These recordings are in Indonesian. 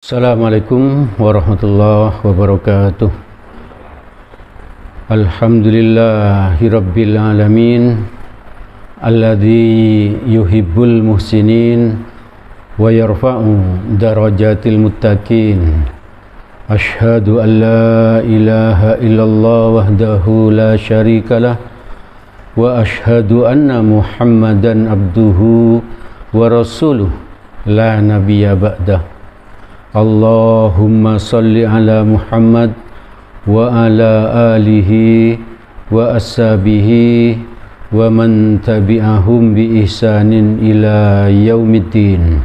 Assalamualaikum warahmatullahi wabarakatuh. Alhamdulillahirabbil alamin alladzi yuhibbul muhsinin wa yarfa'u darajatil muttaqin. Asyhadu an la ilaha illallah wahdahu la syarikalah wa asyhadu anna Muhammadan abduhu wa rasuluh la nabiyya ba'dah. Allahumma salli ala Muhammad wa ala alihi wa ashabihi wa man tabi'ahum bi ihsanin ila yaumiddin.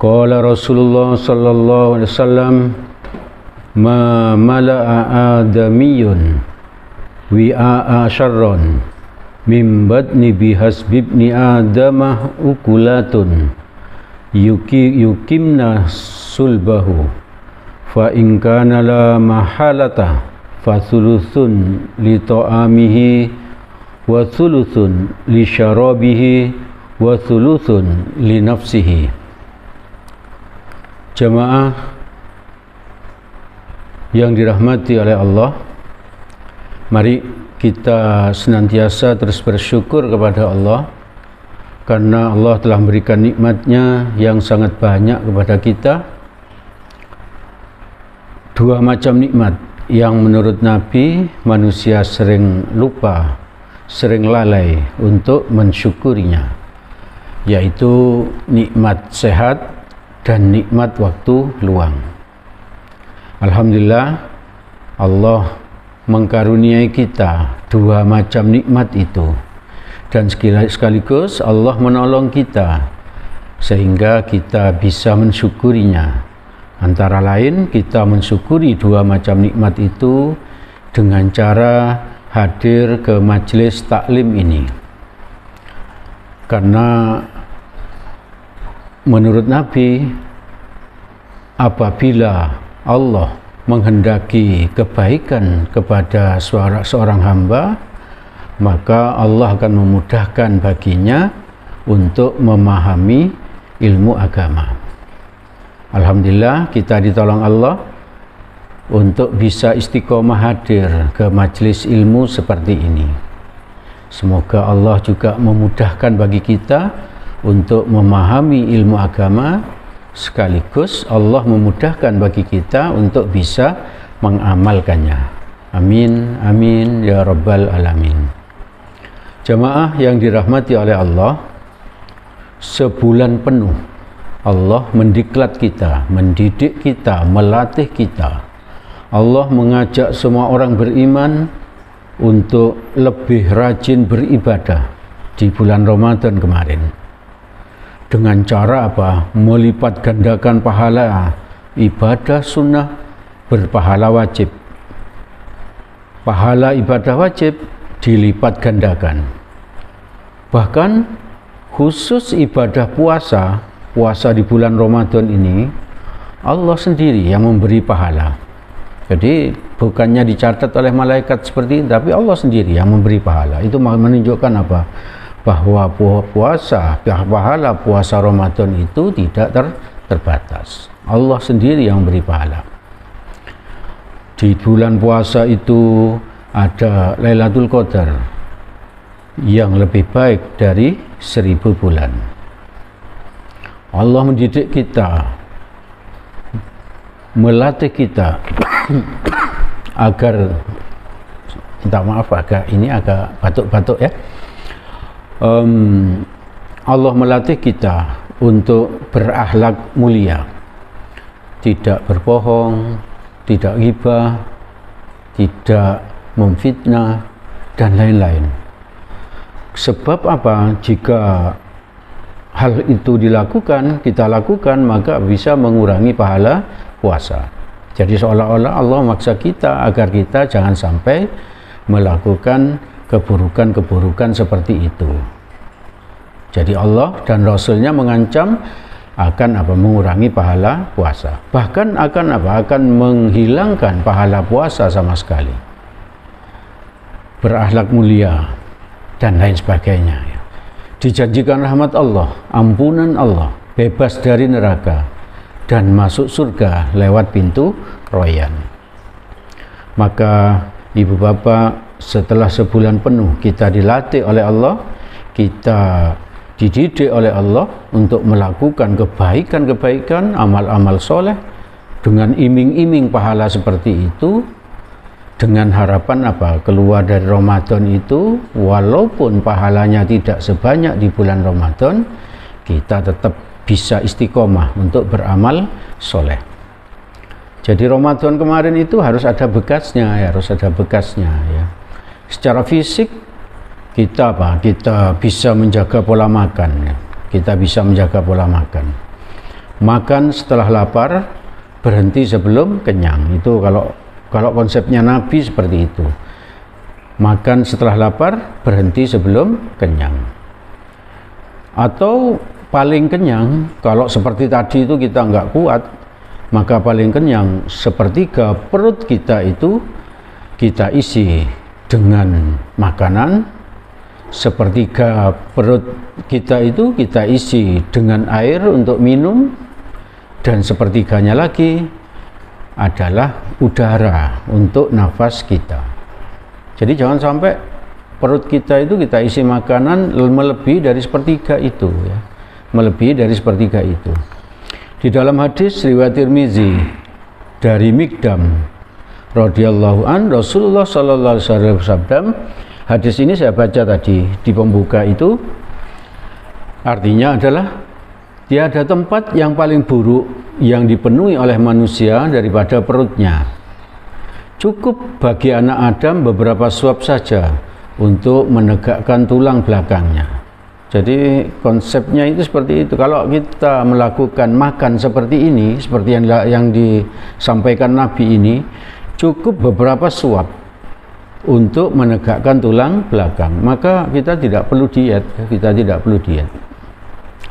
Qala Rasulullah sallallahu alaihi wasallam, ma mala'a adamiyun wi'a syarran min batni bihasbibni adamah ukulatun yukimna sulbahu fa in kana la mahalata fa thuluthun li ta'amihi wa thuluthun li syarabihi wa thuluthun li nafsihi. Jamaah yang dirahmati oleh Allah, mari kita senantiasa terus bersyukur kepada Allah karena Allah telah memberikan nikmatnya yang sangat banyak kepada kita. Dua macam nikmat yang menurut Nabi manusia sering lupa, sering lalai untuk mensyukurinya, yaitu nikmat sehat dan nikmat waktu luang. Alhamdulillah, Allah mengkaruniai kita dua macam nikmat itu, dan sekaligus Allah menolong kita sehingga kita bisa mensyukurinya. Antara lain, kita mensyukuri dua macam nikmat itu dengan cara hadir ke majelis taklim ini. Karena menurut Nabi, apabila Allah menghendaki kebaikan kepada seorang hamba, maka Allah akan memudahkan baginya untuk memahami ilmu agama. Alhamdulillah, kita ditolong Allah untuk bisa istiqomah hadir ke majelis ilmu seperti ini. Semoga Allah juga memudahkan bagi kita untuk memahami ilmu agama, sekaligus Allah memudahkan bagi kita untuk bisa mengamalkannya. Amin, amin, ya rabbal alamin. Jamaah yang dirahmati oleh Allah, sebulan penuh Allah mendiklat kita, mendidik kita, melatih kita. Allah mengajak semua orang beriman untuk lebih rajin beribadah di bulan Ramadan kemarin. Dengan cara apa? Melipat gandakan pahala ibadah sunnah berpahala wajib. Pahala ibadah wajib dilipat gandakan. Bahkan khusus ibadah puasa di bulan Ramadan ini, Allah sendiri yang memberi pahala. Jadi bukannya dicatat oleh malaikat seperti itu, tapi Allah sendiri yang memberi pahala. Itu menunjukkan apa? Bahwa pahala puasa Ramadan itu tidak terbatas. Allah sendiri yang memberi pahala. Di bulan puasa itu ada Lailatul Qadar yang lebih baik dari 1000 bulan. Allah mendidik kita, melatih kita agar, minta maaf agak batuk-batuk ya. Allah melatih kita untuk berakhlak mulia, tidak berbohong, tidak ghibah, tidak memfitnah, dan lain-lain. Sebab apa? Jika hal itu kita lakukan, maka bisa mengurangi pahala puasa. Jadi seolah-olah Allah memaksa kita agar kita jangan sampai melakukan keburukan-keburukan seperti itu. Jadi Allah dan Rasulnya mengancam akan mengurangi pahala puasa. Bahkan akan menghilangkan pahala puasa sama sekali. Berakhlak mulia dan lain sebagainya. Dijanjikan rahmat Allah, ampunan Allah, bebas dari neraka, dan masuk surga lewat pintu royan. Maka ibu bapak, setelah sebulan penuh kita dilatih oleh Allah, kita dididik oleh Allah untuk melakukan kebaikan-kebaikan, amal-amal soleh dengan iming-iming pahala seperti itu, dengan harapan apa? Keluar dari Ramadan itu walaupun pahalanya tidak sebanyak di bulan Ramadan, kita tetap bisa istiqomah untuk beramal soleh. Jadi Ramadan kemarin itu harus ada bekasnya ya, ya. Secara fisik kita bisa menjaga pola makan ya. Kita bisa menjaga pola makan. Makan setelah lapar, berhenti sebelum kenyang. Itu kalau konsepnya Nabi seperti itu. Makan setelah lapar, berhenti sebelum kenyang. Atau paling kenyang, kalau seperti tadi itu kita nggak kuat, maka paling kenyang sepertiga perut kita itu kita isi dengan makanan, sepertiga perut kita itu kita isi dengan air untuk minum, dan sepertiganya lagi adalah udara untuk nafas kita. Jadi jangan sampai perut kita itu kita isi makanan melebihi dari sepertiga itu ya. Melebihi dari sepertiga itu. Di dalam hadis riwayat Tirmizi dari Mikdam radhiyallahu an, Rasulullah sallallahu alaihi wasallam bersabda, hadis ini saya baca tadi di pembuka itu, artinya adalah tiada tempat yang paling buruk yang dipenuhi oleh manusia daripada perutnya. Cukup bagi anak Adam beberapa suap saja untuk menegakkan tulang belakangnya. Jadi konsepnya itu seperti itu. Kalau kita melakukan makan seperti ini, seperti yang disampaikan Nabi ini, cukup beberapa suap untuk menegakkan tulang belakang. Maka kita tidak perlu diet,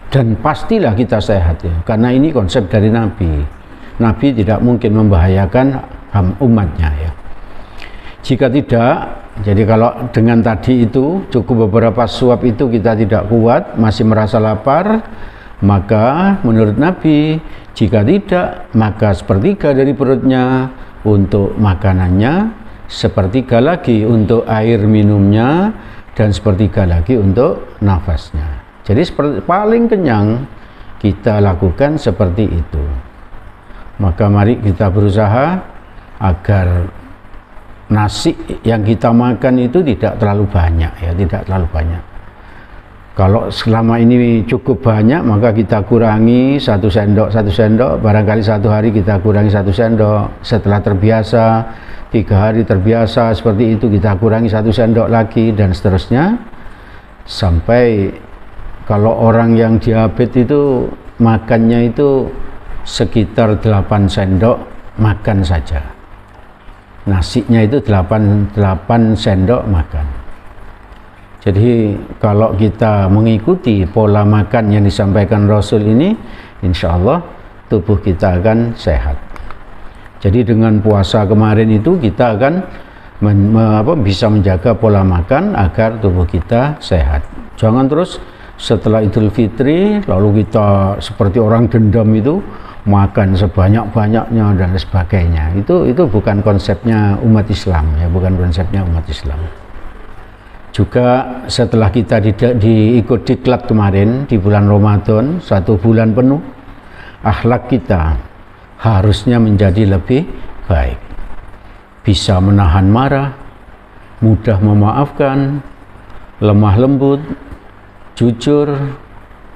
Dan pastilah kita sehat ya, karena ini konsep dari Nabi. Nabi tidak mungkin membahayakan umatnya ya. Jika tidak, jadi kalau dengan tadi itu cukup beberapa suap itu kita tidak kuat, masih merasa lapar, maka menurut Nabi, jika tidak, maka sepertiga dari perutnya untuk makanannya, sepertiga lagi untuk air minumnya, dan sepertiga lagi untuk nafasnya. Jadi paling kenyang kita lakukan seperti itu. Maka mari kita berusaha agar nasi yang kita makan itu tidak terlalu banyak ya, tidak terlalu banyak. Kalau selama ini cukup banyak, maka kita kurangi 1 sendok, barangkali 1 hari kita kurangi 1 sendok. Setelah terbiasa, 3 hari terbiasa seperti itu, kita kurangi 1 sendok lagi, dan seterusnya sampai kalau orang yang diabetes itu makannya itu sekitar 8 sendok makan saja. Nasinya itu 8 sendok makan. Jadi kalau kita mengikuti pola makan yang disampaikan Rasul ini, insya Allah tubuh kita akan sehat. Jadi dengan puasa kemarin itu kita akan bisa menjaga pola makan agar tubuh kita sehat. Jangan terus setelah Idul Fitri lalu kita seperti orang dendam itu makan sebanyak-banyaknya dan sebagainya. Itu bukan konsepnya umat Islam ya, bukan konsepnya umat Islam. Juga setelah kita ikut diklat kemarin di bulan Ramadan 1 bulan penuh, akhlak kita harusnya menjadi lebih baik. Bisa menahan marah, mudah memaafkan, lemah lembut, jujur,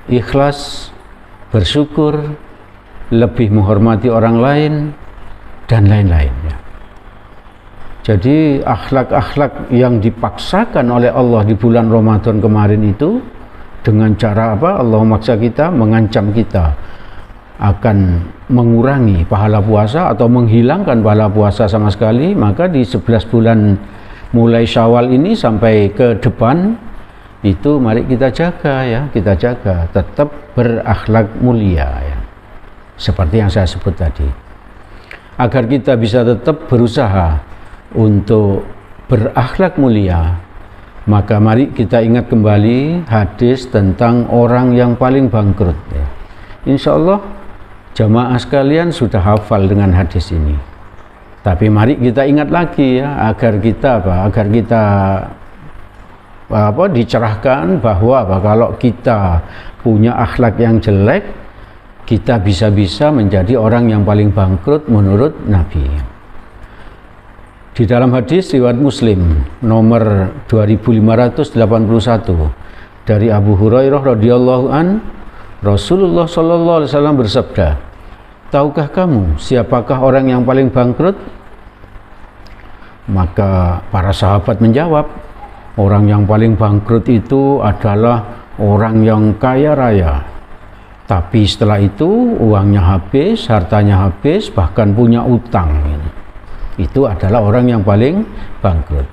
ikhlas, bersyukur, lebih menghormati orang lain, dan lain-lain ya. Jadi akhlak-akhlak yang dipaksakan oleh Allah di bulan Ramadan kemarin itu dengan cara apa? Allah memaksa kita, mengancam kita akan mengurangi pahala puasa atau menghilangkan pahala puasa sama sekali. Maka di 11 bulan mulai Syawal ini sampai ke depan itu mari kita jaga ya, kita jaga tetap berakhlak mulia ya. Seperti yang saya sebut tadi. Agar kita bisa tetap berusaha untuk berakhlak mulia, maka mari kita ingat kembali hadis tentang orang yang paling bangkrut ya. Insya Allah Jamaah sekalian sudah hafal dengan hadis ini. Tapi mari kita ingat lagi ya, agar kita dicerahkan bahwa kalau kita punya akhlak yang jelek, kita bisa-bisa menjadi orang yang paling bangkrut menurut Nabi. Di dalam hadis riwayat Muslim nomor 2581 dari Abu Hurairah radhiyallahu an, Rasulullah sallallahu alaihi wasallam bersabda, "Tahukah kamu siapakah orang yang paling bangkrut?" Maka para sahabat menjawab, orang yang paling bangkrut itu adalah orang yang kaya raya, tapi setelah itu uangnya habis, hartanya habis, bahkan punya utang. Itu adalah orang yang paling bangkrut.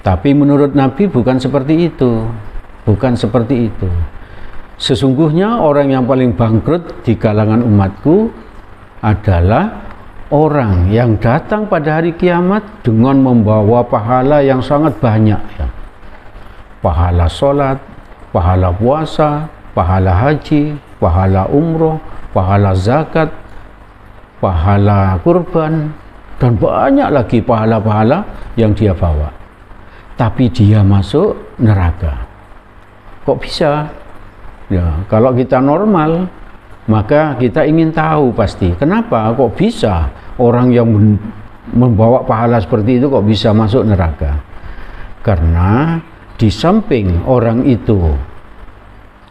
Tapi menurut Nabi bukan seperti itu. Bukan seperti itu. Sesungguhnya orang yang paling bangkrut di kalangan umatku adalah orang yang datang pada hari kiamat dengan membawa pahala yang sangat banyak ya. Pahala sholat, pahala puasa, pahala haji, pahala umroh, pahala zakat, pahala kurban, dan banyak lagi pahala-pahala yang dia bawa. Tapi dia masuk neraka. Kok bisa? Ya, kalau kita normal, maka kita ingin tahu pasti. Kenapa kok bisa orang yang membawa pahala seperti itu kok bisa masuk neraka? Karena di samping orang itu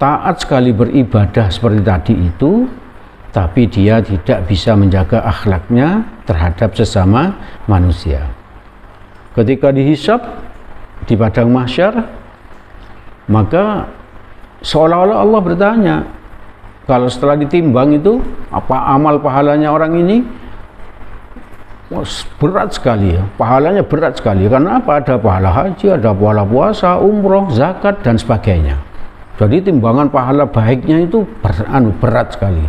taat sekali beribadah seperti tadi itu, tapi dia tidak bisa menjaga akhlaknya terhadap sesama manusia. Ketika dihisab di padang mahsyar, maka seolah-olah Allah bertanya, kalau setelah ditimbang itu apa amal pahalanya orang ini, berat sekali ya, pahalanya berat sekali. Karena apa? Ada pahala haji, ada pahala puasa, umroh, zakat, dan sebagainya. Jadi timbangan pahala baiknya itu berat sekali.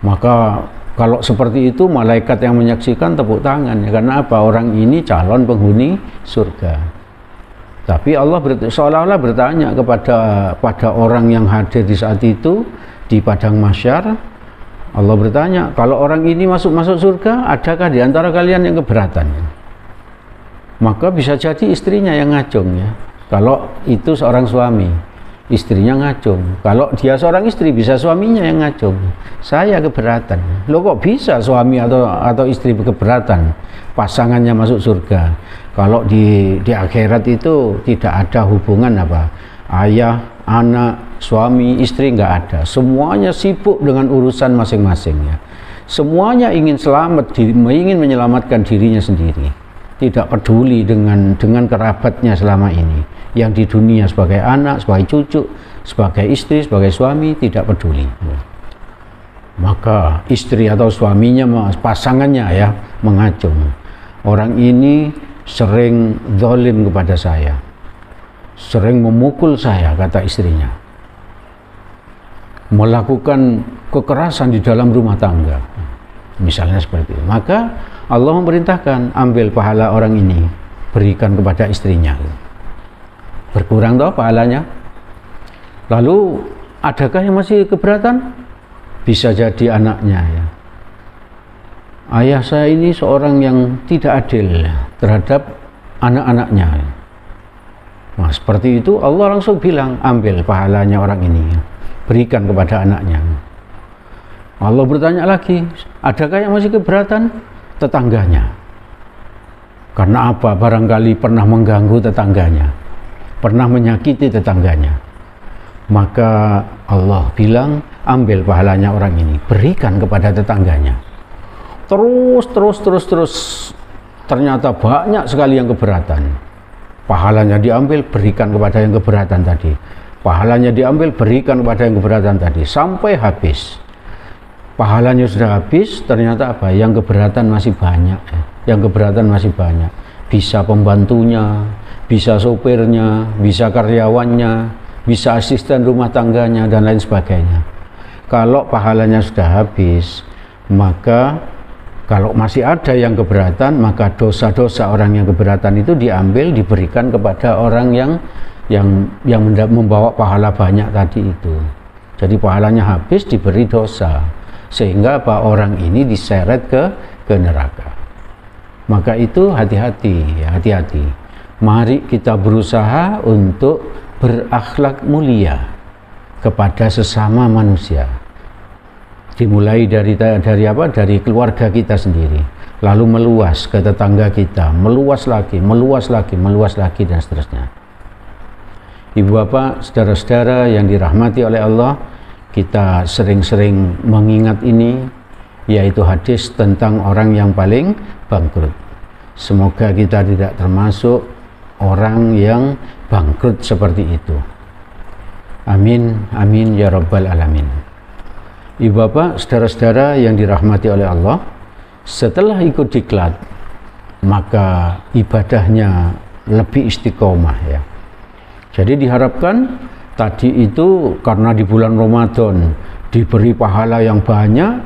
Maka kalau seperti itu malaikat yang menyaksikan tepuk tangan ya, karena apa? Orang ini calon penghuni surga. Tapi Allah seolah-olah bertanya pada orang yang hadir di saat itu di padang mahsyar. Allah bertanya, kalau orang ini masuk surga, adakah di antara kalian yang keberatan? Maka bisa jadi istrinya yang ngacung ya. Kalau itu seorang suami, istrinya ngacung. Kalau dia seorang istri, bisa suaminya yang ngacung. Saya keberatan. Loh kok bisa suami atau istri keberatan pasangannya masuk surga? Kalau di akhirat itu tidak ada hubungan apa ayah, anak, suami, istri, nggak ada. Semuanya sibuk dengan urusan masing-masing ya. Semuanya ingin ingin menyelamatkan dirinya sendiri. Tidak peduli dengan kerabatnya selama ini. Yang di dunia sebagai anak, sebagai cucu, sebagai istri, sebagai suami, tidak peduli. Maka istri atau suaminya, pasangannya ya, mengacung. Orang ini sering zalim kepada saya, sering memukul saya, kata istrinya, melakukan kekerasan di dalam rumah tangga, misalnya seperti itu. Maka Allah memerintahkan, ambil pahala orang ini, berikan kepada istrinya. Berkurang toh pahalanya. Lalu adakah yang masih keberatan? Bisa jadi anaknya ya. Ayah saya ini seorang yang tidak adil terhadap anak-anaknya. Nah, seperti itu Allah langsung bilang, ambil pahalanya orang ini, berikan kepada anaknya. Allah bertanya lagi, adakah yang masih keberatan? Tetangganya. Karena apa? Barangkali pernah mengganggu tetangganya, pernah menyakiti tetangganya. Maka Allah bilang, ambil pahalanya orang ini, berikan kepada tetangganya. Terus ternyata banyak sekali yang keberatan. Pahalanya diambil, berikan kepada yang keberatan tadi. Pahalanya diambil, berikan kepada yang keberatan tadi, sampai habis. Pahalanya sudah habis, ternyata apa? Yang keberatan masih banyak. Yang keberatan masih banyak. Bisa pembantunya, bisa sopirnya, bisa karyawannya, bisa asisten rumah tangganya, dan lain sebagainya. Kalau pahalanya sudah habis, maka kalau masih ada yang keberatan, maka dosa-dosa orang yang keberatan itu diambil, diberikan kepada orang yang membawa pahala banyak tadi itu. Jadi pahalanya habis, diberi dosa. sehingga orang ini diseret ke neraka. Maka itu hati-hati, hati-hati. Mari kita berusaha untuk berakhlak mulia kepada sesama manusia. Dimulai dari apa? Dari keluarga kita sendiri, lalu meluas ke tetangga kita, meluas lagi, dan seterusnya. Ibu bapak, saudara-saudara yang dirahmati oleh Allah, kita sering-sering mengingat ini, yaitu hadis tentang orang yang paling bangkrut. Semoga kita tidak termasuk orang yang bangkrut seperti itu. Amin, amin ya rabbal alamin. Ibu bapak, saudara-saudara yang dirahmati oleh Allah, setelah ikut diklat, maka ibadahnya lebih istiqomah ya. Jadi diharapkan tadi itu karena di bulan Ramadan diberi pahala yang banyak,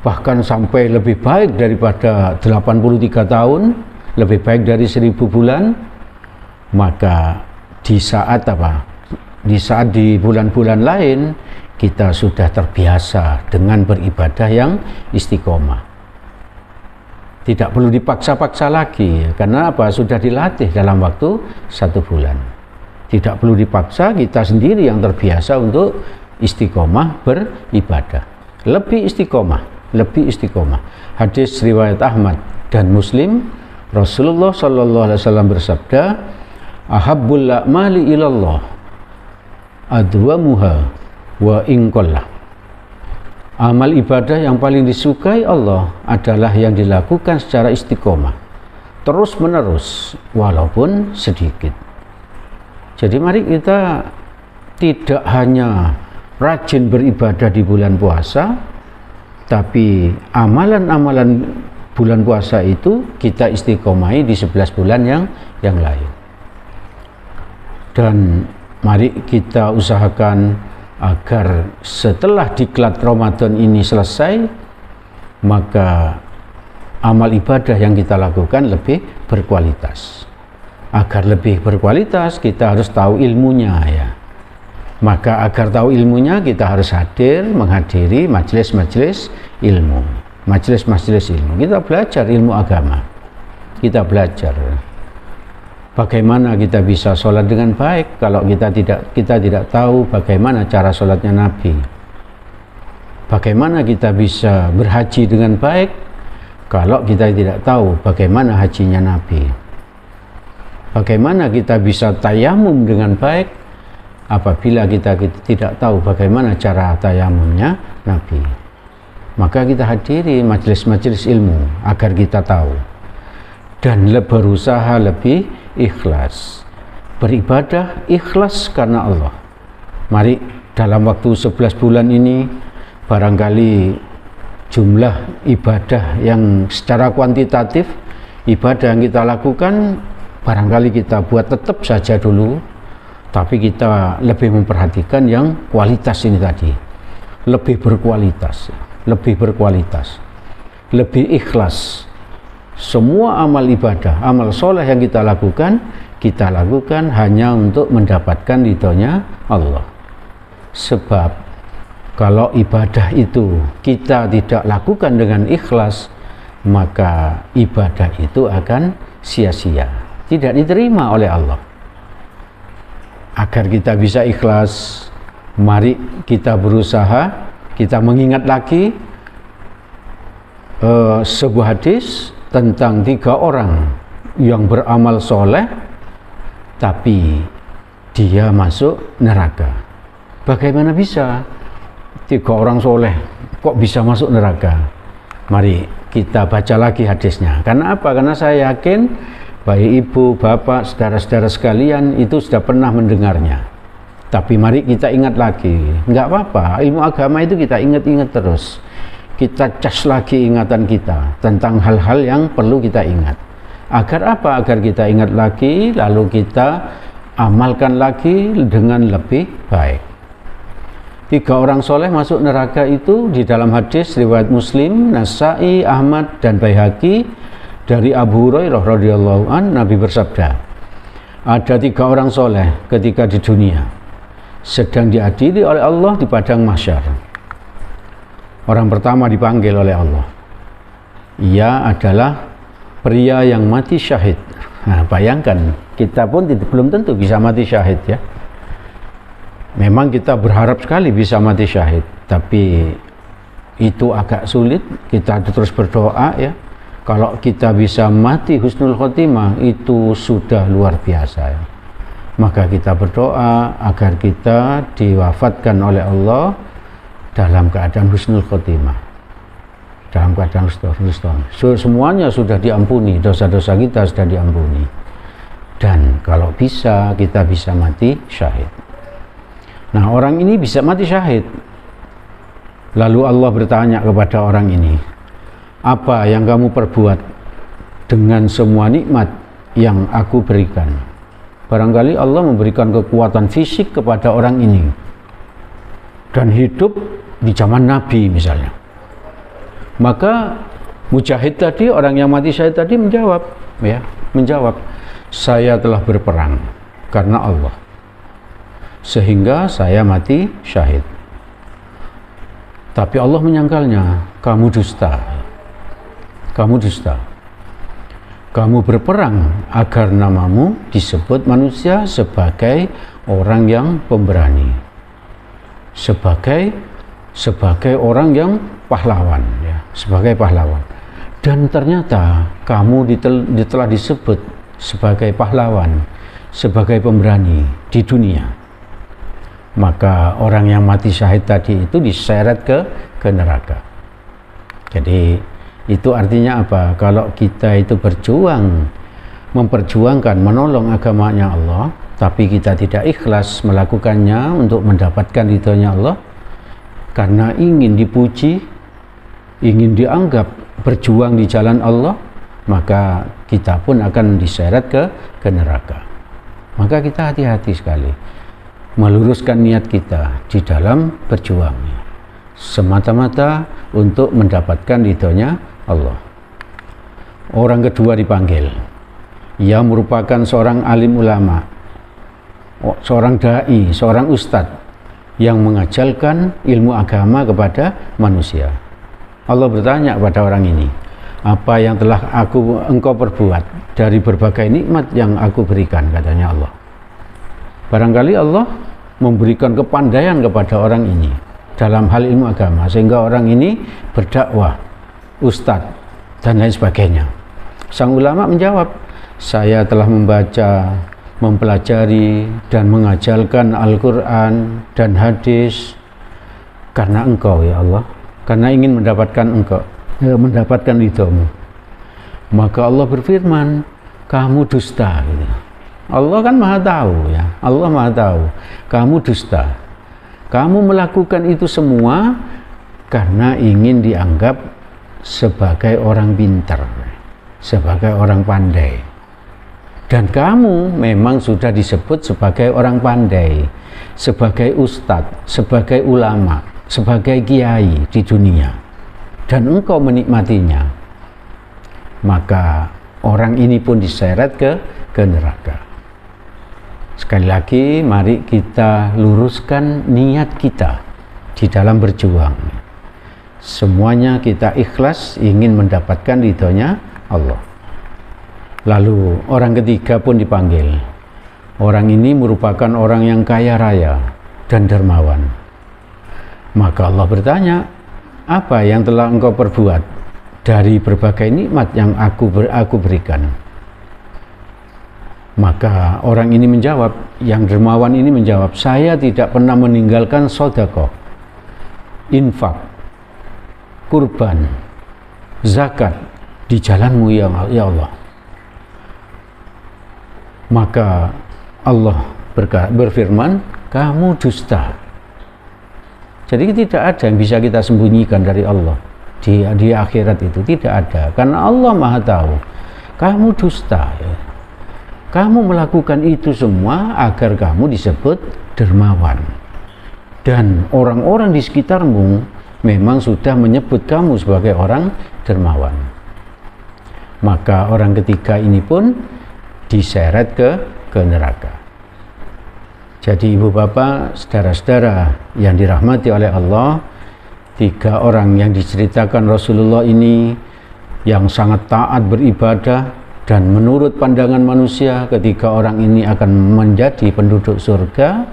bahkan sampai lebih baik daripada 83 tahun, lebih baik dari 1000 bulan, maka di saat di bulan-bulan lain kita sudah terbiasa dengan beribadah yang istiqomah. Tidak perlu dipaksa-paksa lagi, karena sudah dilatih dalam waktu 1 bulan. Tidak perlu dipaksa, kita sendiri yang terbiasa untuk istiqomah beribadah. Lebih istiqomah. Hadis riwayat Ahmad dan Muslim, Rasulullah SAW bersabda, ahabbul a'mali ilallah adwamuha wa inqallah. Amal ibadah yang paling disukai Allah adalah yang dilakukan secara istiqomah, terus menerus, walaupun sedikit. Jadi mari kita tidak hanya rajin beribadah di bulan puasa, tapi amalan-amalan bulan puasa itu kita istiqomahi di 11 bulan yang lain. Dan mari kita usahakan agar setelah diklat Ramadan ini selesai, maka amal ibadah yang kita lakukan lebih berkualitas. Agar lebih berkualitas, kita harus tahu ilmunya ya. Maka agar tahu ilmunya, kita harus menghadiri majelis-majelis ilmu. Majelis-majelis ilmu. Kita belajar ilmu agama. Kita belajar bagaimana kita bisa sholat dengan baik kalau kita tidak tahu bagaimana cara sholatnya Nabi. Bagaimana kita bisa berhaji dengan baik kalau kita tidak tahu bagaimana hajinya Nabi. Bagaimana kita bisa tayamum dengan baik apabila kita tidak tahu bagaimana cara tayamumnya Nabi. Maka kita hadiri majelis-majelis ilmu agar kita tahu dan berusaha lebih ikhlas. Beribadah ikhlas karena Allah. Mari dalam waktu 11 bulan ini, barangkali jumlah ibadah yang secara kuantitatif, ibadah yang kita lakukan barangkali kita buat tetap saja dulu, tapi kita lebih memperhatikan yang kualitas ini tadi, lebih berkualitas, lebih ikhlas. Semua amal ibadah, amal soleh yang kita lakukan hanya untuk mendapatkan ridhonya Allah. Sebab kalau ibadah itu kita tidak lakukan dengan ikhlas, maka ibadah itu akan sia-sia, tidak diterima oleh Allah. Agar kita bisa ikhlas, mari kita berusaha, kita mengingat lagi sebuah hadis tentang 3 orang yang beramal soleh tapi dia masuk neraka. Bagaimana bisa 3 orang soleh kok bisa masuk neraka? Mari kita baca lagi hadisnya. Karena apa? Karena saya yakin baik ibu, bapak, saudara-saudara sekalian itu sudah pernah mendengarnya. Tapi mari kita ingat lagi. Enggak apa-apa, ilmu agama itu kita ingat-ingat terus. Kita cas lagi ingatan kita tentang hal-hal yang perlu kita ingat. Agar apa? Agar kita ingat lagi, lalu kita amalkan lagi dengan lebih baik. 3 orang soleh masuk neraka itu di dalam hadis riwayat Muslim, Nasa'i, Ahmad, dan Baihaqi dari Abu Hurairah radhiyallahu an, Nabi bersabda, ada 3 orang soleh ketika di dunia sedang diadili oleh Allah di padang mahsyar. Orang pertama dipanggil oleh Allah. Ia adalah pria yang mati syahid. Nah, bayangkan, kita pun belum tentu bisa mati syahid ya. Memang kita berharap sekali bisa mati syahid, tapi itu agak sulit. Kita terus berdoa ya. Kalau kita bisa mati husnul khotimah, itu sudah luar biasa ya. Maka kita berdoa agar kita diwafatkan oleh Allah dalam keadaan husnul khotimah, dalam keadaan husnul khotimah. Semuanya sudah diampuni, dosa-dosa kita sudah diampuni, dan kalau bisa kita bisa mati syahid. Nah, orang ini bisa mati syahid. Lalu Allah bertanya kepada orang ini, apa yang kamu perbuat dengan semua nikmat yang aku berikan? Barangkali Allah memberikan kekuatan fisik kepada orang ini dan hidup di zaman Nabi misalnya. Maka mujahid tadi, orang yang mati syahid tadi menjawab, saya telah berperang karena Allah, sehingga saya mati syahid. Tapi Allah menyangkalnya, kamu dusta. Kamu dusta. Kamu berperang agar namamu disebut manusia sebagai orang yang pemberani, sebagai orang yang pahlawan ya, sebagai pahlawan. Dan ternyata kamu telah disebut sebagai pahlawan, sebagai pemberani di dunia. Maka orang yang mati syahid tadi itu diseret ke neraka. Jadi itu artinya apa? Kalau kita itu memperjuangkan, menolong agamanya Allah, tapi kita tidak ikhlas melakukannya untuk mendapatkan ridhonya Allah, karena ingin dipuji, ingin dianggap berjuang di jalan Allah, maka kita pun akan diseret ke neraka. Maka kita hati-hati sekali meluruskan niat kita di dalam berjuang, semata-mata untuk mendapatkan ridhonya Allah. Orang kedua dipanggil. Ia merupakan seorang alim ulama, seorang dai, seorang ustadz yang mengajarkan ilmu agama kepada manusia. Allah bertanya kepada orang ini, apa yang telah engkau perbuat dari berbagai nikmat yang aku berikan, katanya Allah. Barangkali Allah memberikan kepandaian kepada orang ini dalam hal ilmu agama, sehingga orang ini berdakwah, ustadz dan lain sebagainya. Sang ulama menjawab, saya telah membaca, mempelajari dan mengajarkan Al-Quran dan hadis karena engkau ya Allah, karena ingin mendapatkan ridhomu. Maka Allah berfirman, kamu dusta gitu. Allah kan maha tahu ya, Allah maha tahu, kamu dusta, kamu melakukan itu semua karena ingin dianggap sebagai orang pintar, sebagai orang pandai. Dan kamu memang sudah disebut sebagai orang pandai, sebagai ustadz, sebagai ulama, sebagai kiai di dunia, dan engkau menikmatinya. Maka orang ini pun diseret ke neraka. Sekali lagi, mari kita luruskan niat kita di dalam berjuang. Semuanya kita ikhlas ingin mendapatkan ridhonya Allah. Lalu orang ketiga pun dipanggil. Orang ini merupakan orang yang kaya raya dan dermawan. Maka Allah bertanya, apa yang telah engkau perbuat dari berbagai nikmat yang aku berikan? Maka orang ini menjawab, yang dermawan ini menjawab, saya tidak pernah meninggalkan sedekah, infak, kurban, zakat di jalanmu ya Allah. Maka Allah berfirman, kamu dusta. Jadi tidak ada yang bisa kita sembunyikan dari Allah di akhirat, itu tidak ada, karena Allah maha tahu. Kamu dusta ya. Kamu melakukan itu semua agar kamu disebut dermawan, dan orang-orang di sekitarmu memang sudah menyebut kamu sebagai orang dermawan. Maka orang ketiga ini pun diseret ke neraka. Jadi ibu bapak, saudara-saudara yang dirahmati oleh Allah, 3 orang yang diceritakan Rasulullah ini yang sangat taat beribadah, dan menurut pandangan manusia ketiga orang ini akan menjadi penduduk surga,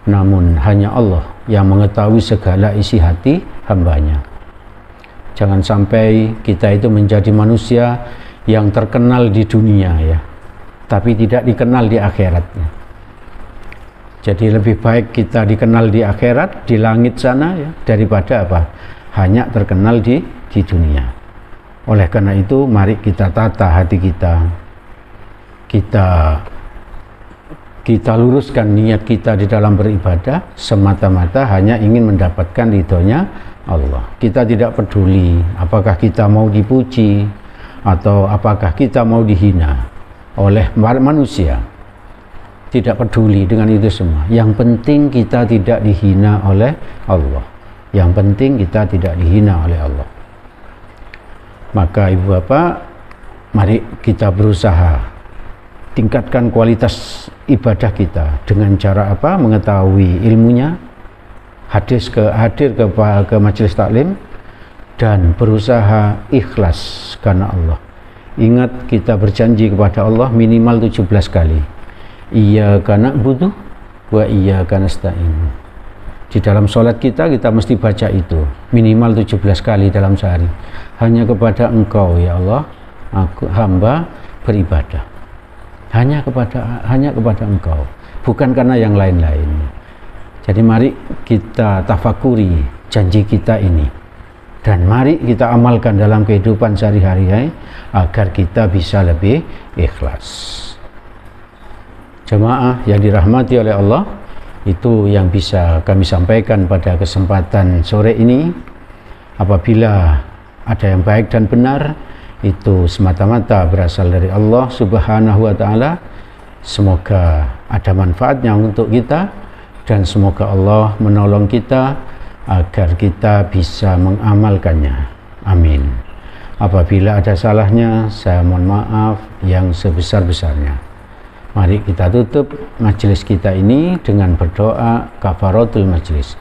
namun hanya Allah yang mengetahui segala isi hati hambanya. Jangan sampai kita itu menjadi manusia yang terkenal di dunia ya, tapi tidak dikenal di akhiratnya. Jadi lebih baik kita dikenal di akhirat, di langit sana ya, daripada apa? Hanya terkenal di dunia. Oleh karena itu, mari kita tata hati kita. Kita luruskan niat kita di dalam beribadah semata-mata hanya ingin mendapatkan ridhonya Allah. Kita tidak peduli apakah kita mau dipuji atau apakah kita mau dihina oleh manusia. Tidak peduli dengan itu semua. Yang penting kita tidak dihina oleh Allah. Yang penting kita tidak dihina oleh Allah. Maka ibu bapak, mari kita berusaha tingkatkan kualitas ibadah kita dengan cara apa? Mengetahui ilmunya, hadir ke majelis taklim, dan berusaha ikhlas karena Allah. Ingat, kita berjanji kepada Allah minimal 17 kali. Iyyaka na'budu wa iyyaka nasta'in. Di dalam sholat kita mesti baca itu minimal 17 kali dalam sehari. Hanya kepada Engkau ya Allah aku hamba beribadah. Hanya kepada Engkau, bukan karena yang lain-lain. Jadi mari kita tafakuri janji kita ini, dan mari kita amalkan dalam kehidupan sehari-hari agar kita bisa lebih ikhlas. Jemaah yang dirahmati oleh Allah, itu yang bisa kami sampaikan pada kesempatan sore ini. Apabila ada yang baik dan benar, itu semata-mata berasal dari Allah Subhanahu wa ta'ala. Semoga ada manfaatnya untuk kita, dan semoga Allah menolong kita agar kita bisa mengamalkannya. Amin. Apabila ada salahnya, saya mohon maaf yang sebesar-besarnya. Mari kita tutup majelis kita ini dengan berdoa kafaratul majelis.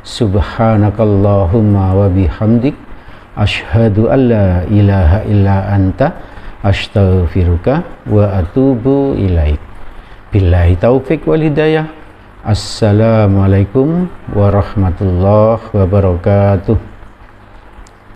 Subhanakallahumma wa bihamdik, asyhadu an la ilaha illa anta, astaghfiruka wa atubu ilaik. Billahi taufik wal hidayah. Assalamualaikum warahmatullahi wabarakatuh.